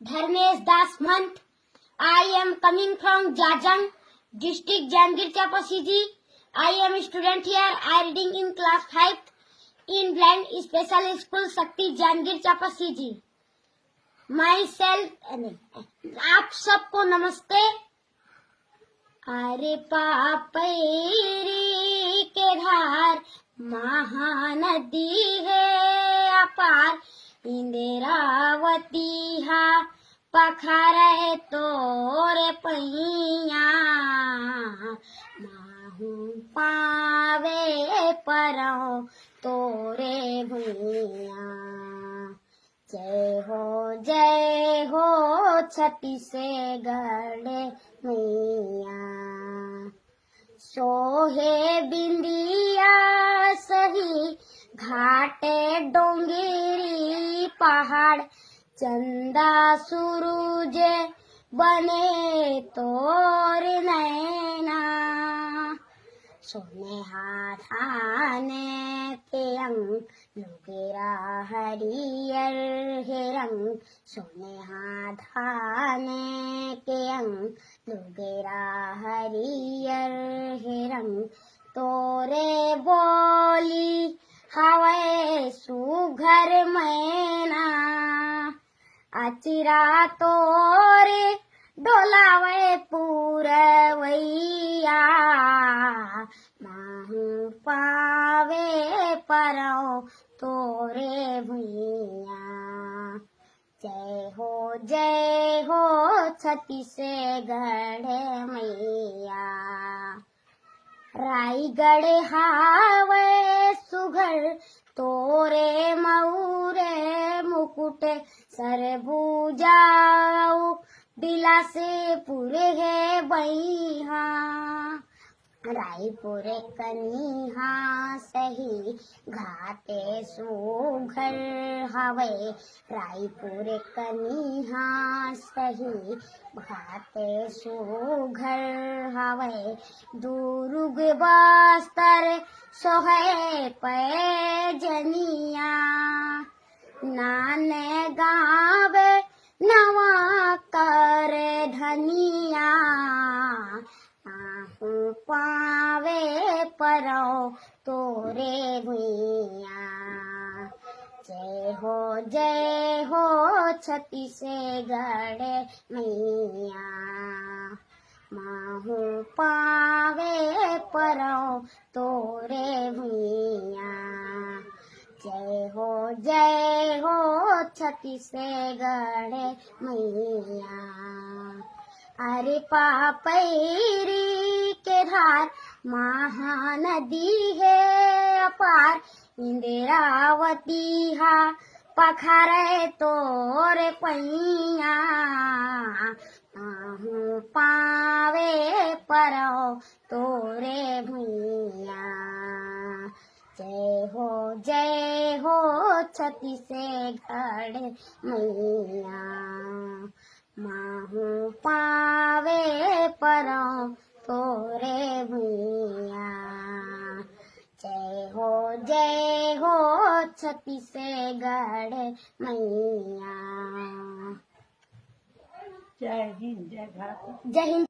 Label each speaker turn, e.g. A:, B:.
A: Dharmesh Das Manth. I am coming from Jajang, district Jangir Chapasiji. I am a student here. I am reading in class 5 in Blind Special School Sakti Jangir Chapasiji. Myself, आप सबको नमस्ते। अरे पापैरी के धार महानदी है अपार, इंदिरावती हा पखारे तोरे पैया, माहू पावे परौ तोरे भैया। जय हो छत्तीसगढ़ मैया। सोहे बिंदिया सही घाटे डोंगरी पहाड़, चंदा सूरज बने तोर नैना। सोने हाथाने के अंग लुगेरा हरियर हे रंग, सोने हाथाने के अंग लुगेरा हरियर हे रंग। तोरे बोली हवे सुघर मैना, अचिरा तोरे डोलावे पूरवैया, माहू पावे परौ तोरे भैया। जय हो छत्तीसगढ़ मैया। रायगढ़ हावे सुघर तोरे मऊरे मुकुट, सरबूजाऊ बिलासे पूरे है बैहा। रायपुर कनिहा सही घाटे सुघर हवे, रायपुर कनिहा सही घाटे सुघर हवे। दुर्ग बस्तर सोहे पैजनिया, नाने गावे नवा कर धनिया, पावे परौ तोरे भैया। जय हो छत्तीसगढ़ मैया। माहू पावे परौ तोरे भैया। जय हो छत्तीसगढ़ मैया। अरे पापैरी के धार महानदी है अपार, इंदिरावती हा पखारे तोरे पैया, माहू पावे परौ तोरे भैया। जय हो छत्तीसगढ़ मैया। माहू पावे परौ तोरे भैया। जय हो छत्तीसगढ़ मैया।
B: जय हिंद, जय भारत।
A: जय हिंद।